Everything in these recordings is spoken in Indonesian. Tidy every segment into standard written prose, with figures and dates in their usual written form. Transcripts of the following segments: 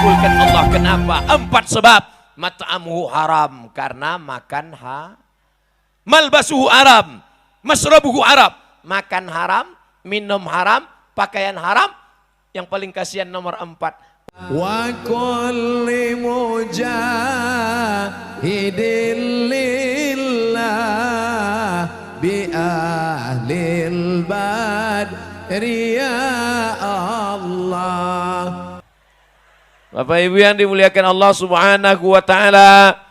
dikabulkan Allah. Kenapa? 4 sebab. Mat'amuhu haram, karena makan malbasuhu haram, masrabuhu haram, makan haram, minum haram, pakaian haram. Yang paling kasihan nomor 4. Wa kulli mujahidin lillah bi ahlil badri ya Allah. Bapak Ibu yang dimuliakan Allah Subhanahu wa taala,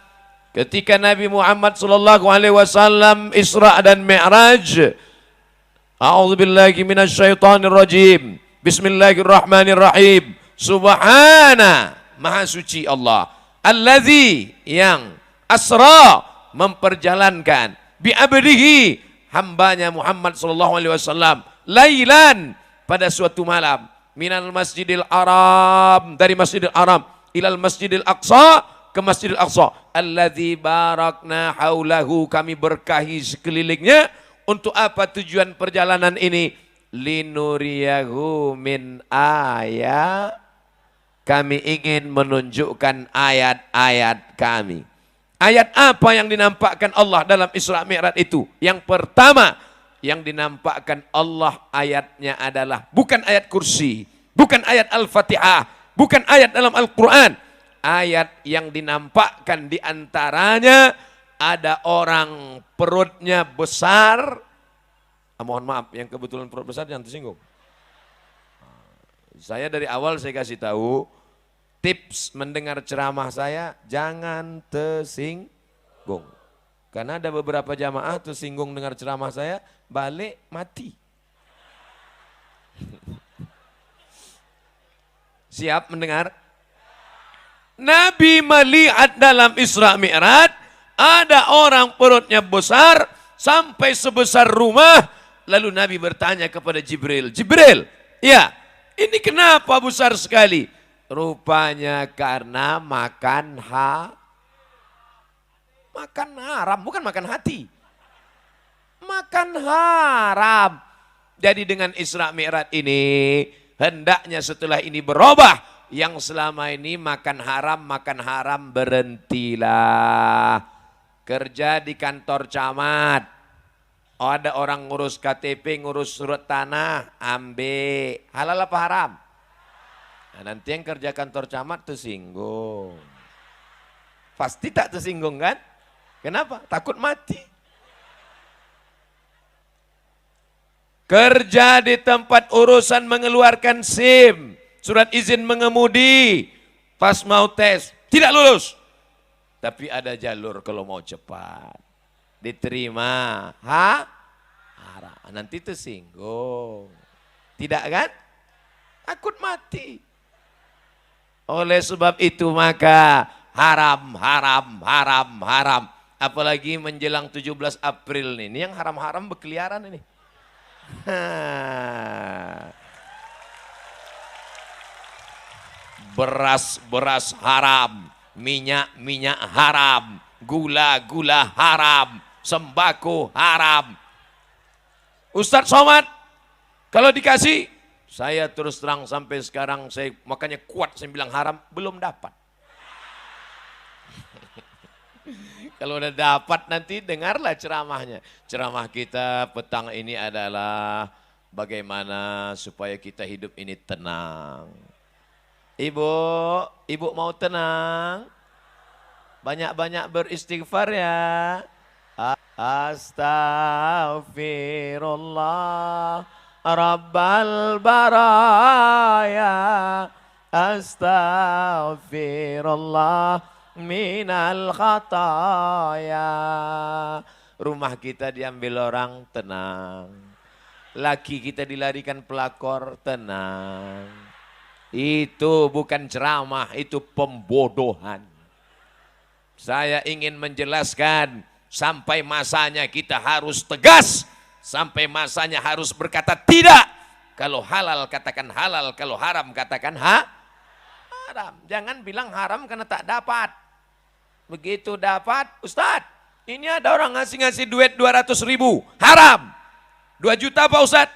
ketika Nabi Muhammad sallallahu alaihi wasallam Isra dan Mi'raj, a'udzubillahi minasyaitonir rajim. Bismillahirrahmanirrahim. Subhana, maha suci Allah, allazi, yang asra, memperjalankan, bi abdihi, hambanya Muhammad sallallahu alaihi wasallam, lailan, pada suatu malam, minal masjidil haram, dari masjidil haram, ilal masjidil aqsa, ke masjidil aqsa, allazi barakna haulahu, kami berkahi sekelilingnya. Untuk apa tujuan perjalanan ini? Linuriyahu min ayat, kami ingin menunjukkan ayat-ayat kami. Ayat apa yang dinampakkan Allah dalam Isra Mi'raj itu? Yang pertama yang dinampakkan Allah ayatnya adalah bukan ayat kursi, bukan ayat Al-Fatihah, bukan ayat dalam Al-Quran. Ayat yang dinampakkan diantaranya ada orang perutnya besar. Mohon maaf, yang kebetulan perut besar jangan tersinggung. Saya dari awal saya kasih tahu, tips mendengar ceramah saya, jangan tersinggung. Karena ada beberapa jamaah tersinggung dengar ceramah saya, balik mati. Siap mendengar? Nabi melihat dalam Isra Mi'raj, ada orang perutnya besar, sampai sebesar rumah. Lalu Nabi bertanya kepada Jibril, Jibril, ya, ini kenapa besar sekali? Rupanya karena makan haram, bukan makan hati. Makan haram. Jadi dengan Isra Mi'raj ini, hendaknya setelah ini berubah. Yang selama ini makan haram berhentilah. Kerja di kantor camat. Oh, ada orang ngurus KTP, ngurus surat tanah, ambil. Halal apa haram? Nah, nanti yang kerja kantor camat tersinggung. Pasti tak tersinggung kan? Kenapa? Takut mati. Kerja di tempat urusan mengeluarkan SIM, surat izin mengemudi, pas mau tes, tidak lulus. Tapi ada jalur kalau mau cepat. Diterima, haram. Nanti tersinggung. Tidak kan? Takut mati. Oleh sebab itu maka haram. Apalagi menjelang 17 April ini yang haram-haram berkeliaran ini. Beras haram, minyak haram, gula haram, sembako haram. Ustadz Somad, kalau dikasih, saya terus terang sampai sekarang saya makanya kuat saya bilang haram, belum dapat. Kalau udah dapat nanti dengarlah ceramahnya. Ceramah kita petang ini adalah bagaimana supaya kita hidup ini tenang. Ibu mau tenang? Banyak-banyak beristighfar ya. Astaghfirullah Rabbal baraya. Astaghfirullah minal khataya. Rumah kita diambil orang, tenang. Laki kita dilarikan pelakor, tenang. Itu bukan ceramah, itu pembodohan. Saya ingin menjelaskan, sampai masanya kita harus tegas, sampai masanya harus berkata tidak. Kalau halal katakan halal, kalau haram katakan haram. Jangan bilang haram karena tak dapat. Begitu dapat, Ustadz, ini ada orang ngasih duit 200 ribu, haram. 2 juta Pak Ustadz,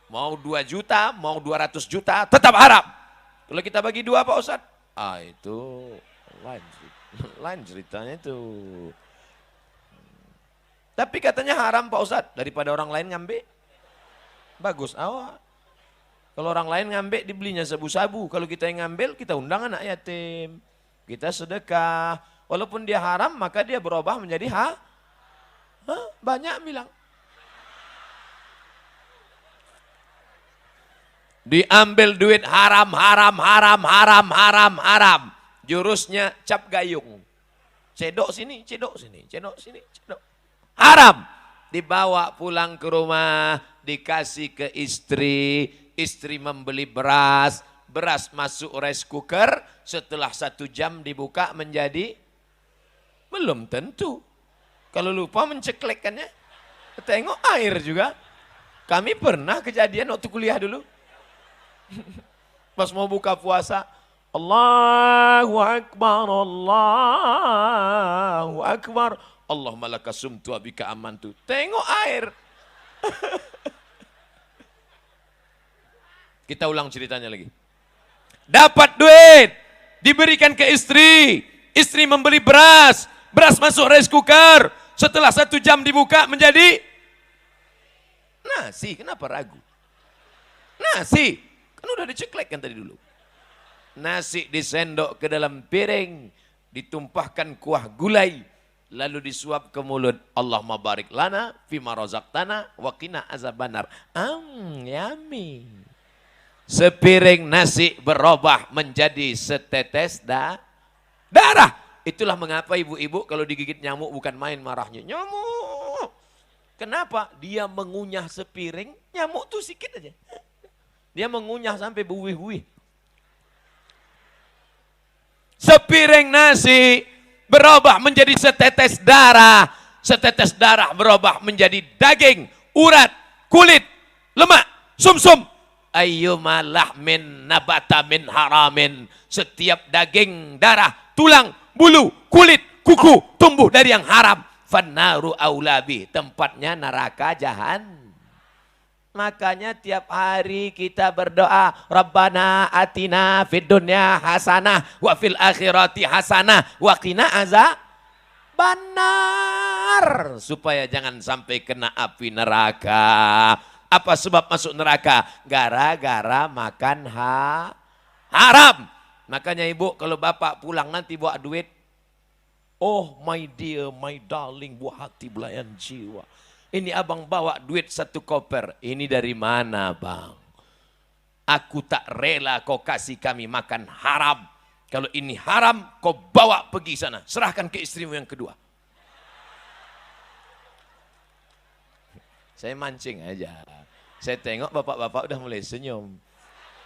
mau 2 juta, mau 200 juta, tetap haram. Kalau kita bagi 2 Pak Ustadz, Itu lain ceritanya itu. Tapi katanya haram Pak Ustadz, daripada orang lain ngambil. Bagus awak. Kalau orang lain ngambil dibelinya sabu-sabu. Kalau kita yang ngambil kita undang anak yatim. Kita sedekah. Walaupun dia haram maka dia berubah menjadi banyak bilang. Diambil duit haram. Jurusnya cap gayung. Cedok sini, cedok sini, cedok sini, cedok. Haram. Dibawa pulang ke rumah, dikasih ke istri. Istri membeli beras. Beras masuk rice cooker. Setelah 1 jam dibuka menjadi, belum tentu. Kalau lupa menceklekkannya, tengok air juga. Kami pernah kejadian waktu kuliah dulu. Pas mau buka puasa, Allahu Akbar, Allahu Akbar. Allahumma laka sumtu abika amantu. Tengok air. Kita ulang ceritanya lagi. Dapat duit, diberikan ke istri. Istri membeli beras. Beras masuk rice cooker. Setelah 1 jam dibuka menjadi nasi. Kenapa ragu? Nasi. Kan udah diceklekkan tadi dulu. Nasi disendok ke dalam piring. Ditumpahkan kuah gulai. Lalu disuap ke mulut. Allahumma barik lana fima razaqtana wa qina azabannar. Yummy. Sepiring nasi berubah menjadi setetes darah. Itulah mengapa ibu-ibu kalau digigit nyamuk bukan main marahnya. Nyamuk. Kenapa? Dia mengunyah sepiring, nyamuk tuh sikit aja. Dia mengunyah sampai buih-buih. Sepiring nasi berubah menjadi setetes darah. Setetes darah berubah menjadi daging, urat, kulit, lemak, sumsum. Ayyuma lahmin nabata min haramin. Setiap daging, darah, tulang, bulu, kulit, kuku tumbuh dari yang haram. Fannaru aulabi. Tempatnya neraka jahan. Makanya tiap hari kita berdoa, Rabbana atina fid dunya hasanah wa fil akhirati hasanah wa qina azabannar. Supaya jangan sampai kena api neraka. Apa sebab masuk neraka? Gara-gara makan haram. Makanya ibu kalau bapak pulang nanti bawa duit. Oh my dear, my darling, buah hati belayan jiwa. Ini abang bawa duit 1 koper. Ini dari mana bang? Aku tak rela kau kasih kami makan haram. Kalau ini haram kau bawa pergi sana. Serahkan ke istrimu yang kedua. Saya mancing aja. Saya tengok bapak-bapak udah mulai senyum.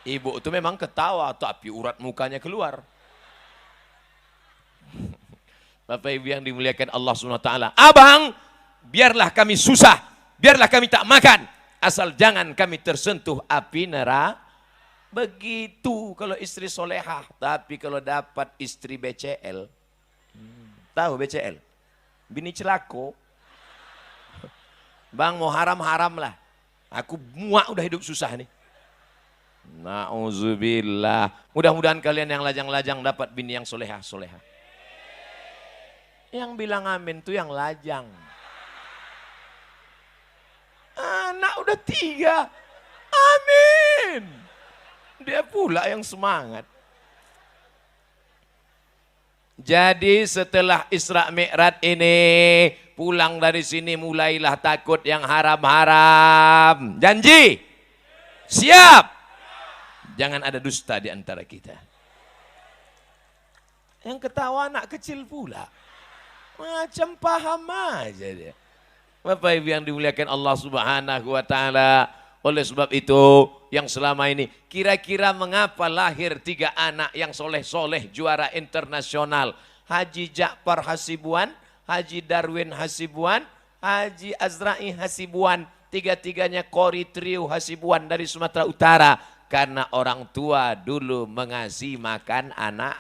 Ibu itu memang ketawa tapi urat mukanya keluar. Bapak ibu yang dimuliakan Allah SWT. Abang, biarlah kami susah, biarlah kami tak makan, asal jangan kami tersentuh api neraka. Begitu kalau istri solehah. Tapi kalau dapat istri BCL, tahu BCL? Bini celako. Bang mau haram-haram lah. Aku muak udah hidup susah nih. Na'udzubillah. Mudah-mudahan kalian yang lajang-lajang dapat bini yang solehah-solehah. Yang bilang amin tuh yang lajang. Anak udah 3. Amin. Dia pula yang semangat. Jadi setelah Isra Mi'raj ini, pulang dari sini mulailah takut yang haram-haram. Janji? Siap? Jangan ada dusta di antara kita. Yang ketawa anak kecil pula. Macam paham aja dia. Bapak Ibu yang dimuliakan Allah Subhanahu wa taala. Oleh sebab itu, yang selama ini kira-kira mengapa lahir 3 anak yang soleh-soleh juara internasional? Haji Ja'far Hasibuan, Haji Darwin Hasibuan, Haji Azra'i Hasibuan. 3-tiganya Kori Trio Hasibuan dari Sumatera Utara. Karena orang tua dulu mengasih makan anak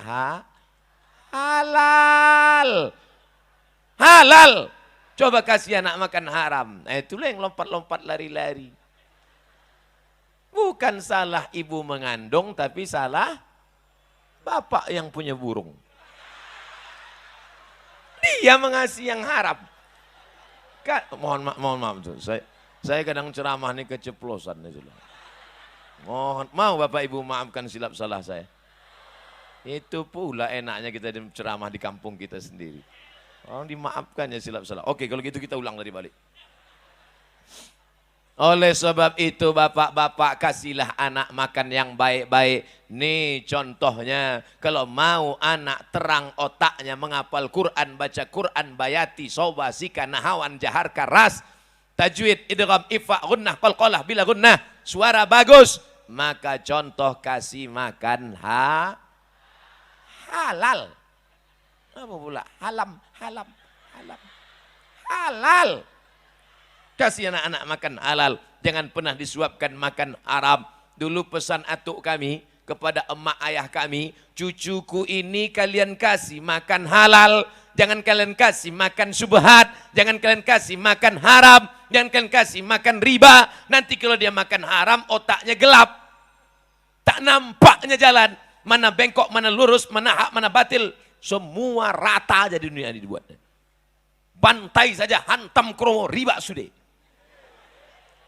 halal. Halal. Coba kasih anak makan haram. Nah, itulah yang lompat-lompat lari-lari. Bukan salah ibu mengandung, tapi salah Bapak yang punya burung. Dia mengasih yang haram. Mohon maaf tuh. Saya kadang ceramah ini keceplosan. Mohon, mau Bapak Ibu maafkan silap salah saya. Itu pula enaknya kita ceramah di kampung kita sendiri. Orang dimaafkan ya silap salah. Oke, kalau gitu kita ulang dari balik. Oleh sebab itu bapak-bapak kasihlah anak makan yang baik-baik. Nih contohnya, kalau mau anak terang otaknya menghafal Quran, baca Quran, bayati, soba, sika, nahawan, jahar, karas, tajwid, idgham, ifa, gunnah, qalqalah, bila gunnah, suara bagus, maka contoh kasih makan halal. Apa pula? Halal. Kasih anak-anak makan halal. Jangan pernah disuapkan makan haram. Dulu pesan atuk kami kepada emak ayah kami, cucuku ini kalian kasih makan halal. Jangan kalian kasih makan subhat. Jangan kalian kasih makan haram. Jangan kalian kasih makan riba. Nanti kalau dia makan haram, otaknya gelap. Tak nampaknya jalan. Mana bengkok, mana lurus, mana hak, mana batil. Semua rata aja di dunia ini dibuatnya. Bantai saja, hantam kromo, riba sudah.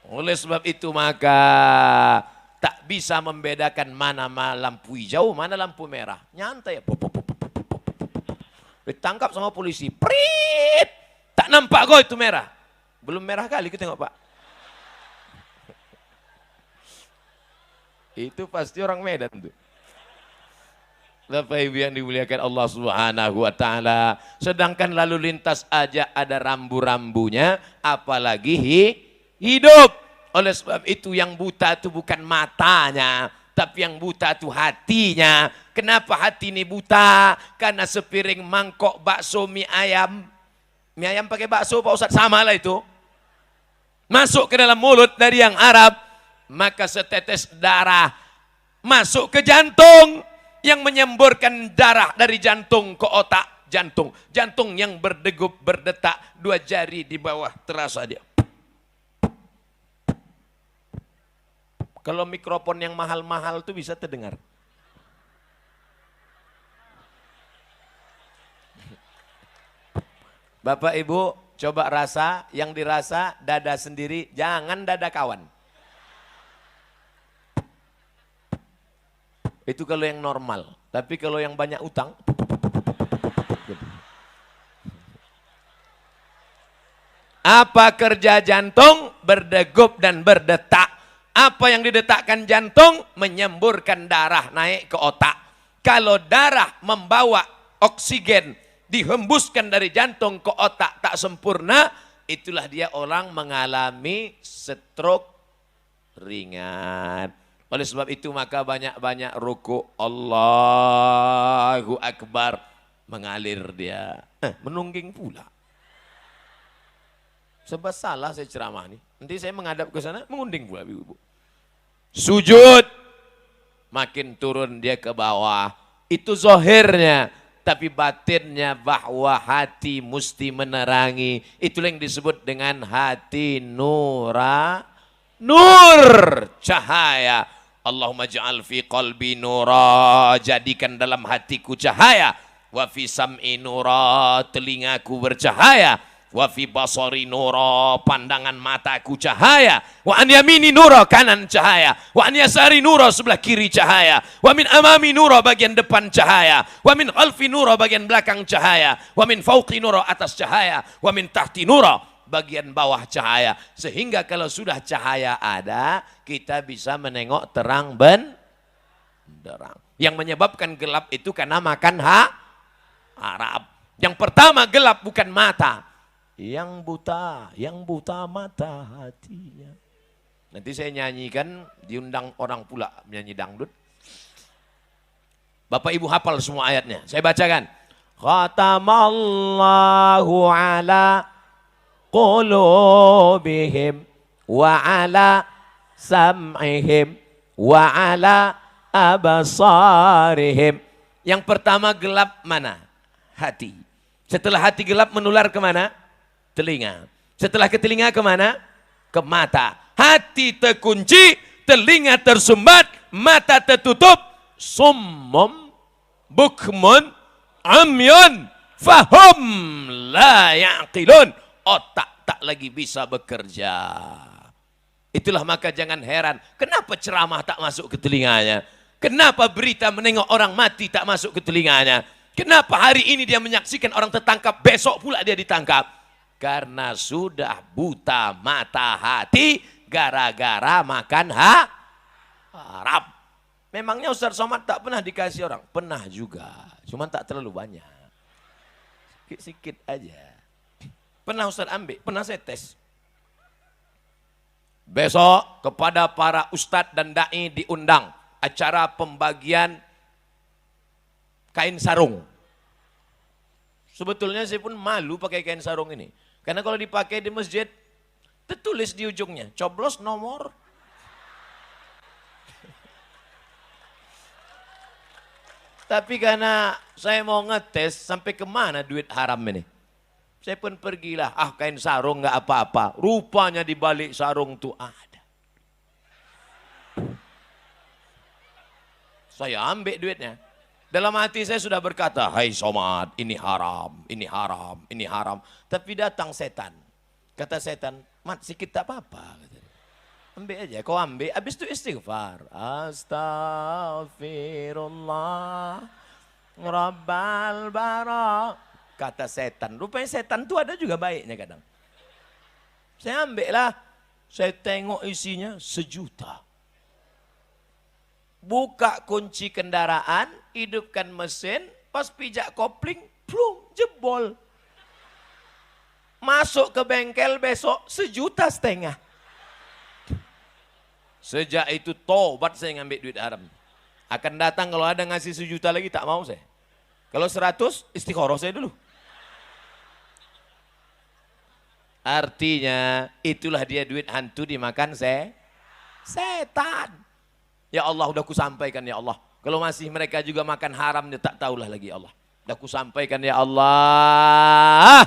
Oleh sebab itu maka tak bisa membedakan mana lampu hijau, mana lampu merah. Nyantai. Ditangkap sama polisi. Prit! Tak nampak kok itu merah. Belum merah kali, kita tengok Pak. Itu pasti orang Medan tuh. Bapak Ibu yang dimuliakan Allah Subhanahu wa taala, sedangkan lalu lintas aja ada rambu-rambunya, apalagi hidup. Oleh sebab itu yang buta itu bukan matanya, tapi yang buta itu hatinya. Kenapa hati ini buta? Karena sepiring mangkok bakso mie ayam pakai bakso Pak Ustadz, sama lah itu. Masuk ke dalam mulut dari yang Arab, maka setetes darah masuk ke jantung, yang menyemburkan darah dari jantung ke otak jantung. Jantung yang berdegup, berdetak, 2 jari di bawah terasa dia. Kalau mikrofon yang mahal-mahal itu bisa terdengar. Bapak Ibu coba rasa, yang dirasa dada sendiri, jangan dada kawan. Itu kalau yang normal. Tapi kalau yang banyak utang, apa kerja jantung? Berdegup dan berdetak. Apa yang didetakkan jantung? Menyemburkan darah naik ke otak. Kalau darah membawa oksigen dihembuskan dari jantung ke otak tak sempurna, itulah dia orang mengalami stroke ringan. Oleh sebab itu maka banyak-banyak ruku, Allahu Akbar, mengalir dia. Menungging pula. Sebab salah saya ceramah ini. Nanti saya menghadap ke sana, mengunding pula ibu-ibu. Sujud, makin turun dia ke bawah. Itu zahirnya. Tapi batinnya bahwa hati mesti menerangi. Itulah yang disebut dengan hati nur, cahaya. Allahumma ja'al fi qalbi nura, jadikan dalam hatiku cahaya. Wa fi sam'i nura, telingaku bercahaya. Wa fi basari nura, pandangan mataku cahaya. Wa an yamini nura, kanan cahaya. Wa an yasari nura, sebelah kiri cahaya. Wa min amami nura, bagian depan cahaya. Wa min khalfi nura, bagian belakang cahaya. Wa min fauqi nura, atas cahaya. Wa min tahti nura, bagian bawah cahaya. Sehingga kalau sudah cahaya ada, kita bisa menengok terang benderang. Yang menyebabkan gelap itu karena makan haram. Yang pertama gelap bukan mata. Yang buta mata hatinya. Nanti saya nyanyikan, diundang orang pula menyanyi dangdut. Bapak Ibu hafal semua ayatnya. Saya bacakan. Khatamallahu ala qulubihim wa ala sam'ihim wa ala abasarihim. Yang pertama gelap mana? Hati. Setelah hati gelap menular kemana? Telinga. Setelah ke telinga kemana? Ke mata. Hati terkunci, telinga tersumbat, mata tertutup, summum bukmun amyun fahum la ya'qilun. Otak tak lagi bisa bekerja. Itulah maka jangan heran kenapa ceramah tak masuk ke telinganya. Kenapa berita menengok orang mati tak masuk ke telinganya. Kenapa hari ini dia menyaksikan orang tertangkap, besok pula dia ditangkap. Karena sudah buta mata hati gara-gara makan haram. Memangnya Ustaz Somad tak pernah dikasih orang? Pernah juga, cuma tak terlalu banyak. Sikit-sikit aja. Pernah Ustaz ambil, pernah saya tes. Besok kepada para ustadz dan da'i diundang acara pembagian kain sarung. Sebetulnya saya pun malu pakai kain sarung ini. Karena kalau dipakai di masjid, tertulis di ujungnya, coblos nomor. Tapi karena saya mau ngetes sampai kemana duit haram ini. Saya pun pergilah, kain sarung nggak apa-apa. Rupanya di balik sarung tuh ada. Saya ambil duitnya. Dalam hati saya sudah berkata, hai Somad, ini haram, ini haram, ini haram. Tapi datang setan. Kata setan, mat sikit tak apa-apa. Ambil aja, kau ambil, habis itu istighfar. Astaghfirullah, Rabbal bara. Kata setan, rupanya setan itu ada juga baiknya kadang. Saya ambil lah, saya tengok isinya 1 juta. Buka kunci kendaraan, hidupkan mesin, pas pijak kopling, plung, jebol. Masuk ke bengkel besok 1,5 juta. Sejak itu tobat saya ngambil duit haram. Akan datang kalau ada ngasih 1 juta lagi tak mau saya. Kalau 100 istikharah saya dulu. Artinya itulah dia duit hantu dimakan setan. Ya Allah udah kusampaikan ya Allah. Kalau masih mereka juga makan haram dia tak tahulah lagi ya Allah. Udah kusampaikan ya Allah.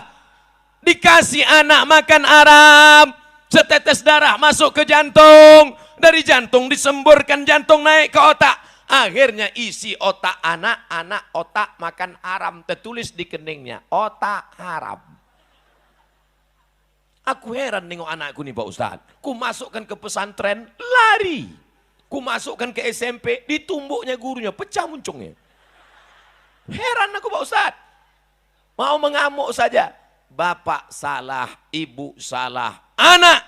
Dikasih anak makan haram. Setetes darah masuk ke jantung. Dari jantung disemburkan, jantung naik ke otak. Akhirnya isi otak anak otak makan haram. Tertulis di keningnya, otak haram. Aku heran nengok anakku nih Pak Ustaz. Ku masukkan ke pesantren, lari. Ku masukkan ke SMP, ditumbuknya gurunya, pecah muncungnya. Heran aku Pak Ustaz. Mau mengamuk saja. Bapak salah, ibu salah, anak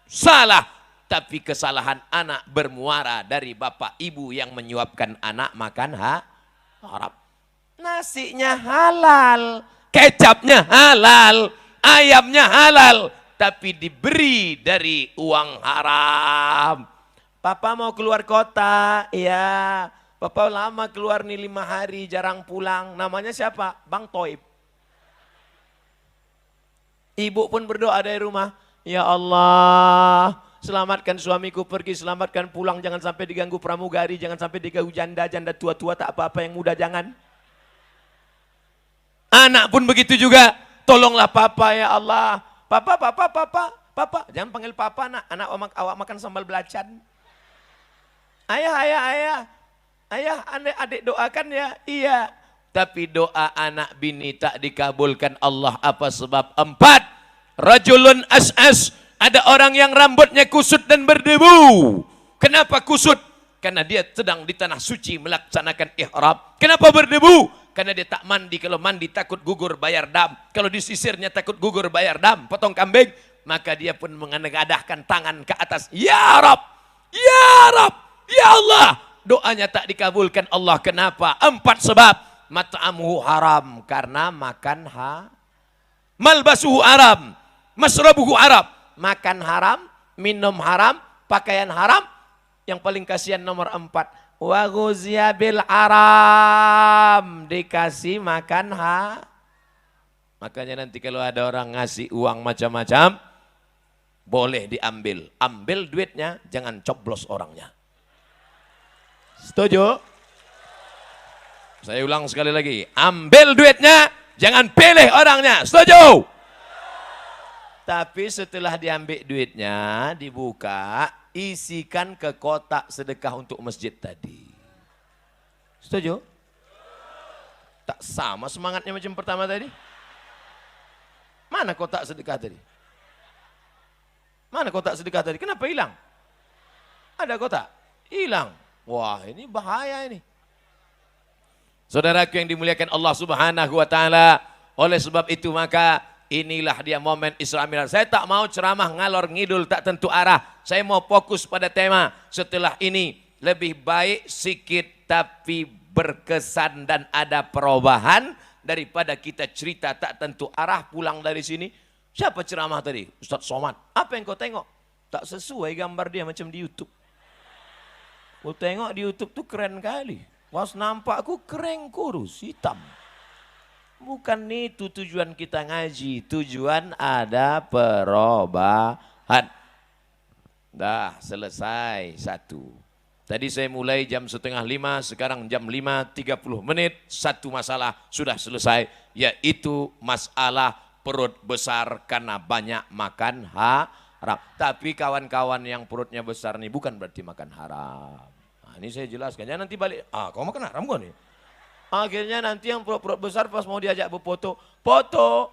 salah. Tapi kesalahan anak bermuara dari bapak ibu yang menyuapkan anak makan haram. Nasinya halal, kecapnya halal, ayamnya halal. Tapi diberi dari uang haram. Papa mau keluar kota, ya. Papa lama keluar nih 5 hari, jarang pulang. Namanya siapa? Bang Toib. Ibu pun berdoa dari rumah. Ya Allah, selamatkan suamiku pergi, selamatkan pulang. Jangan sampai diganggu pramugari, jangan sampai diganggu janda tua-tua tak apa-apa, yang muda jangan. Anak pun begitu juga. Tolonglah papa ya Allah. Papa. Jangan panggil papa nak. Anak awak makan sambal belacan. Ayah, adik doakan ya. Iya. Tapi doa anak bini tak dikabulkan Allah. Apa sebab? 4. Rajulun as'as. Ada orang yang rambutnya kusut dan berdebu. Kenapa kusut? Karena dia sedang di tanah suci melaksanakan ihram. Kenapa berdebu? Karena dia tak mandi. Kalau mandi takut gugur bayar dam. Kalau disisirnya takut gugur bayar dam. Potong kambing. Maka dia pun mengadahkan tangan ke atas. Ya Rab, Ya Rab, Ya Allah. Doanya tak dikabulkan Allah. Kenapa? 4 sebab. Mat'amuhu haram. Karena makan malbasuhu haram. Masrabuhu haram. Makan haram, minum haram, pakaian haram. Yang paling kasihan nomor 4. Wa ghuzya bil haram. Dikasih makan Makanya nanti kalau ada orang ngasih uang macam-macam, boleh diambil. Ambil duitnya, jangan coblos orangnya. Setuju? Saya ulang sekali lagi. Ambil duitnya, jangan pilih orangnya. Setuju? Tapi setelah diambil duitnya, dibuka, isikan ke kotak sedekah untuk masjid tadi. Setuju? Tak sama semangatnya macam pertama tadi. Mana kotak sedekah tadi? Mana kotak sedekah tadi? Kenapa hilang? Ada kotak? Hilang. Wah, ini bahaya ini. Saudaraku yang dimuliakan Allah Subhanahu wa taala, oleh sebab itu maka inilah dia momen Isra Mi'raj. Saya tak mau ceramah ngalor ngidul tak tentu arah. Saya mau fokus pada tema. Setelah ini lebih baik sikit tapi berkesan dan ada perubahan daripada kita cerita tak tentu arah pulang dari sini. Siapa ceramah tadi? Ustaz Somad. Apa yang kau tengok? Tak sesuai gambar dia macam di YouTube. Kau tengok di YouTube tuh keren kali. Was nampakku keren kurus hitam. Bukan itu tujuan kita ngaji. Tujuan ada perubahan. Dah selesai satu. Tadi saya mulai jam 4:30, sekarang jam 5:30. Satu masalah sudah selesai, yaitu masalah perut besar karena banyak makan haram. Tapi kawan-kawan yang perutnya besar nih bukan berarti makan haram. Nah, ini saya jelaskan, jangan nanti balik, kau makan haram kok nih? Akhirnya nanti yang perut besar pas mau diajak berfoto, foto.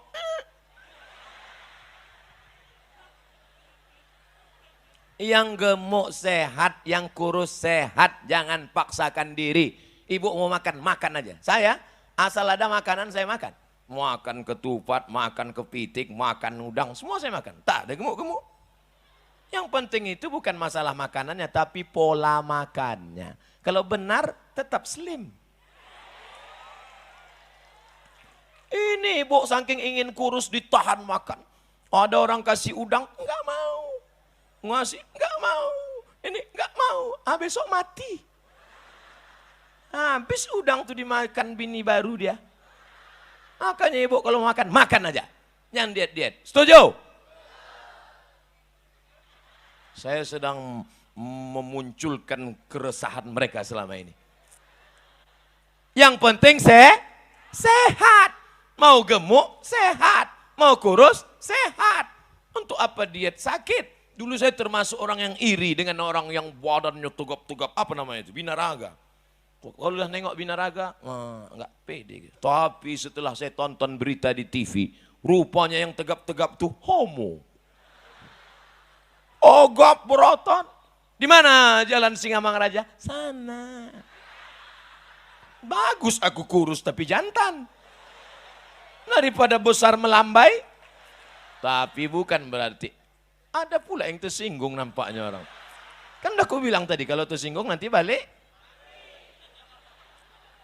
Yang gemuk sehat, yang kurus sehat, jangan paksakan diri. Ibu mau makan, makan aja. Saya asal ada makanan saya makan. Makan ketupat, makan kepitik, makan udang, semua saya makan. Tak ada gemuk-gemuk. Yang penting itu bukan masalah makanannya, tapi pola makannya. Kalau benar, tetap slim. Ini ibu saking ingin kurus ditahan makan. Ada orang kasih udang, enggak mau. Ngasih, enggak mau. Ini enggak mau. Besok mati. Habis udang tuh dimakan bini baru dia. Makanya ibu kalau makan, makan aja. Jangan diet-diet. Setuju? Saya sedang memunculkan keresahan mereka selama ini. Yang penting sehat. Mau gemuk, sehat. Mau kurus, sehat. Untuk apa diet sakit? Dulu saya termasuk orang yang iri dengan orang yang badannya tegap-tegap. Apa namanya itu? Binaraga. Kalau udah nengok Binaraga, enggak pede. Tapi setelah saya tonton berita di TV, rupanya yang tegap-tegap tuh homo. Ogap berotot. Di mana Jalan Singamangaraja? Sana. Bagus aku kurus tapi jantan. Daripada besar melambai. Tapi bukan berarti. Ada pula yang tersinggung nampaknya orang. Kan udah aku bilang tadi kalau tersinggung nanti balik.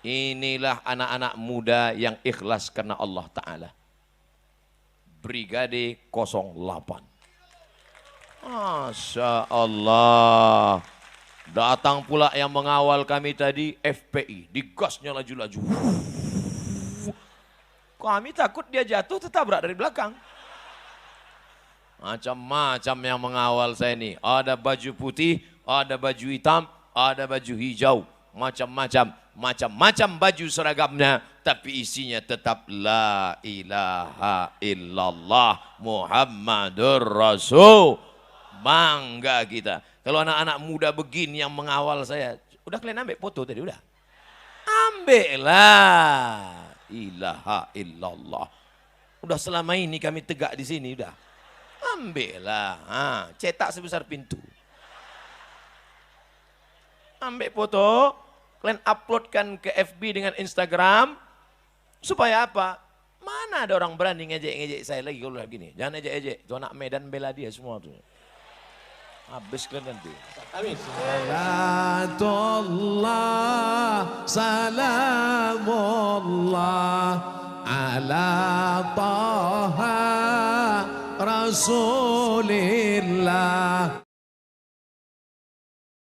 Inilah anak-anak muda yang ikhlas karena Allah Ta'ala. Brigade 08. Masya Allah. Datang pula yang mengawal kami tadi FPI. Digasnya laju-laju. Kami takut dia jatuh tertabrak dari belakang. Macam-macam yang mengawal saya ini. Ada baju putih, ada baju hitam, ada baju hijau. Macam-macam baju seragamnya. Tapi isinya tetap La ilaha illallah Muhammadur Rasul. Bangga kita. Kalau anak-anak muda begini yang mengawal saya. Udah kalian ambil foto tadi? Udah? Ambillah. Ilaha illallah. Udah selama ini kami tegak di sini. Udah. Ambillah. Cetak sebesar pintu. Ambil foto. Kalian uploadkan ke FB dengan Instagram. Supaya apa? Mana ada orang berani ngejek-ngejek saya lagi kalau begini. Jangan ejek-ejek. Itu anak Medan bela dia semua tuh. Habis kalian nanti. Amin. Salatullah, salamullah ala taha Rasulillah.